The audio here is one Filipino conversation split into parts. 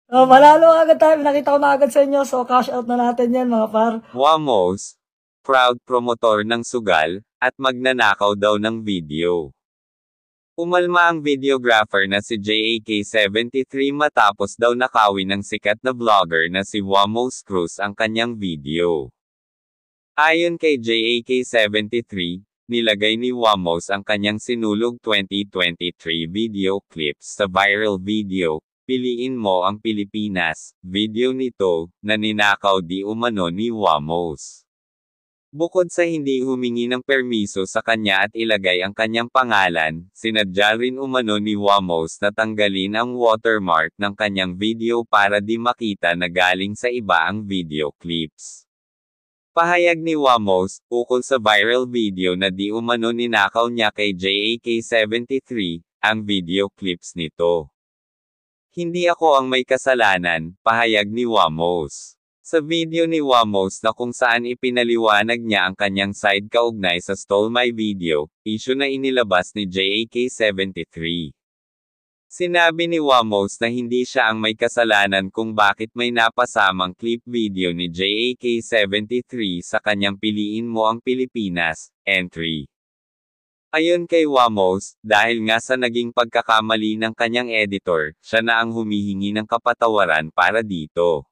Manalo agad tayo. Nakita ko na agad sa inyo. So, cash out na natin yan, mga par. Wamos, proud promotor ng sugal, at magnanakaw daw ng video. Umalma ang videographer na si JAK73 matapos daw nakawin ng sikat na vlogger na si Wamos Cruz ang kanyang video. Ayon kay JAK73, nilagay ni Wamos ang kanyang sinulog 2023 video clips sa viral video, Piliin Mo ang Pilipinas, video nito, na ninakaw di umano ni Wamos. Bukod sa hindi humingi ng permiso sa kanya at ilagay ang kanyang pangalan, sinadya rin umano ni Wamos na tanggalin ang watermark ng kanyang video para di makita na galing sa iba ang video clips. Pahayag ni Wamos, ukol sa viral video na di umano ninakaw niya kay JAK73, ang video clips nito. Hindi ako ang may kasalanan, pahayag ni Wamos. Sa video ni Wamos na kung saan ipinaliwanag niya ang kanyang side kaugnay sa Stole My Video, issue na inilabas ni JAK73. Sinabi ni Wamos na hindi siya ang may kasalanan kung bakit may napasamang clip video ni JAK73 sa kanyang Piliin Mo ang Pilipinas, entry. Ayon kay Wamos, dahil nga sa naging pagkakamali ng kanyang editor, siya na ang humihingi ng kapatawaran para dito.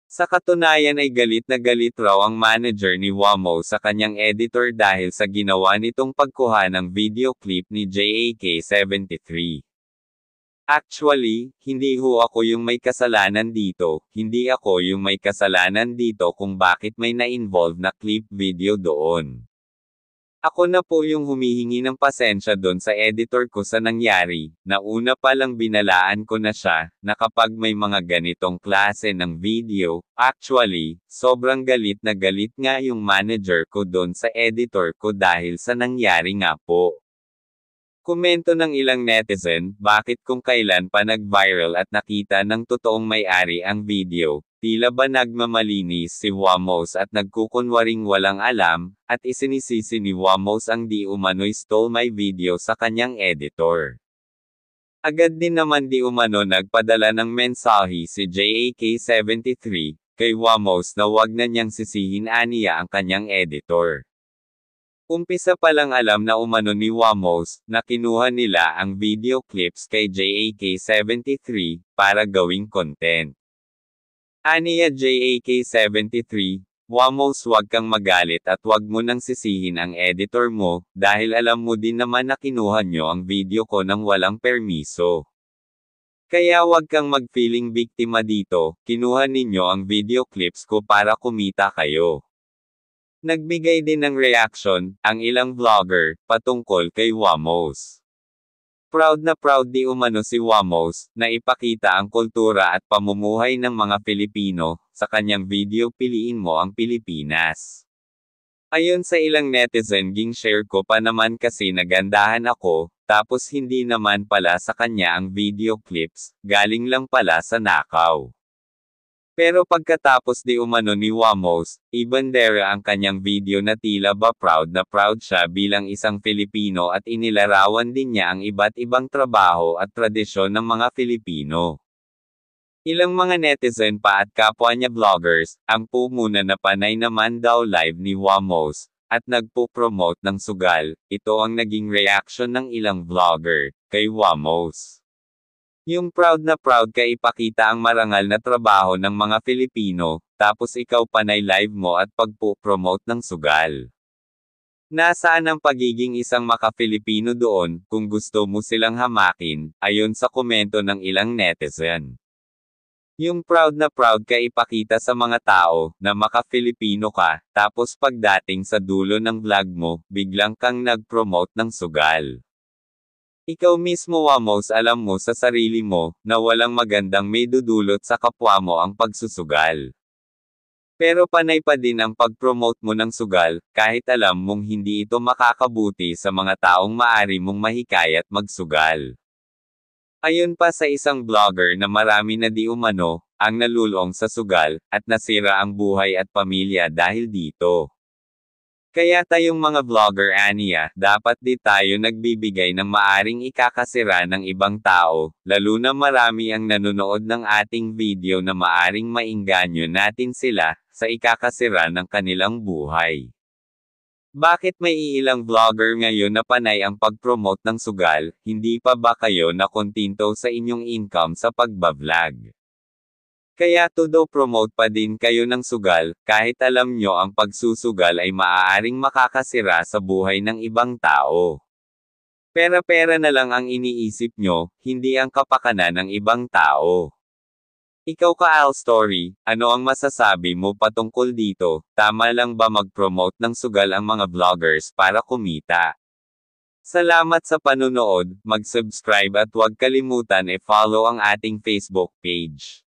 Sa katunayan ay galit na galit raw ang manager ni Wamos sa kanyang editor dahil sa ginawa nitong pagkuha ng video clip ni JAK73. Actually, hindi ho ako yung may kasalanan dito, hindi ako yung may kasalanan dito kung bakit may na-involve na clip video doon. Ako na po yung humihingi ng pasensya doon sa editor ko sa nangyari, na una pa lang binalaan ko na siya, na kapag may mga ganitong klase ng video, actually, sobrang galit na galit nga yung manager ko doon sa editor ko dahil sa nangyari nga po. Komento ng ilang netizen, bakit kung kailan pa nag-viral at nakita ng totoong may-ari ang video, tila ba nagmamalinis si Wamos at nagkukunwaring walang alam, at isinisisi ni Wamos ang di umano'y stole my video sa kanyang editor. Agad din naman di umano nagpadala ng mensahe si JAK73, kay Wamos na wag na niyang sisihin aniya ang kanyang editor. Umpisa pa lang alam na umano ni Wamos, na kinuha nila ang video clips kay JAK73, para gawing content. Aniya JAK73, Wamos wag kang magalit at wag mo nang sisihin ang editor mo, dahil alam mo din naman na kinuha nyo ang video ko nang walang permiso. Kaya wag kang mag-feeling biktima dito, kinuha ninyo ang video clips ko para kumita kayo. Nagbigay din ng reaction, ang ilang vlogger, patungkol kay Wamos. Proud na proud di umano si Wamos, na ipakita ang kultura at pamumuhay ng mga Pilipino, sa kanyang video Piliin Mo ang Pilipinas. Ayon sa ilang netizen share ko pa naman kasi nagandahan ako, tapos hindi naman pala sa kanya ang video clips, galing lang pala sa nakaw. Pero pagkatapos di umano ni Wamos, ibandera ang kanyang video na tila ba proud na proud siya bilang isang Filipino at inilarawan din niya ang iba't ibang trabaho at tradisyon ng mga Filipino. Ilang mga netizen pa at kapwa niya vloggers, ang pumuna na panay naman daw live ni Wamos, at nagpo-promote ng sugal. Ito ang naging reaction ng ilang vlogger, kay Wamos. Yung proud na proud ka ipakita ang marangal na trabaho ng mga Filipino, tapos ikaw panay live mo at pagpo-promote ng sugal. Nasaan ang pagiging isang maka-Filipino doon, kung gusto mo silang hamakin, ayon sa komento ng ilang netizen. Yung proud na proud ka ipakita sa mga tao, na maka-Filipino ka, tapos pagdating sa dulo ng vlog mo, biglang kang nag-promote ng sugal. Ikaw mismo Wamos alam mo sa sarili mo, na walang magandang may dudulot sa kapwa mo ang pagsusugal. Pero panay pa din ang pag-promote mo ng sugal, kahit alam mong hindi ito makakabuti sa mga taong maari mong mahikayat magsugal. Ayon pa sa isang vlogger na marami na di umano, ang nalulong sa sugal, at nasira ang buhay at pamilya dahil dito. Kaya tayong mga vlogger aniya, dapat di tayo nagbibigay ng maaring ikakasira ng ibang tao, lalo na marami ang nanonood ng ating video na maaring maingganyo natin sila, sa ikakasira ng kanilang buhay. Bakit may iilang vlogger ngayon na panay ang pag-promote ng sugal, hindi pa ba kayo nakontento sa inyong income sa pagbablog? Kaya todo promote pa din kayo ng sugal, kahit alam nyo ang pagsusugal ay maaaring makakasira sa buhay ng ibang tao. Pera-pera na lang ang iniisip nyo, hindi ang kapakanan ng ibang tao. Ikaw ka Al Story, ano ang masasabi mo patungkol dito? Tama lang ba mag-promote ng sugal ang mga vloggers para kumita? Salamat sa panunood, mag-subscribe at huwag kalimutan i-follow ang ating Facebook page.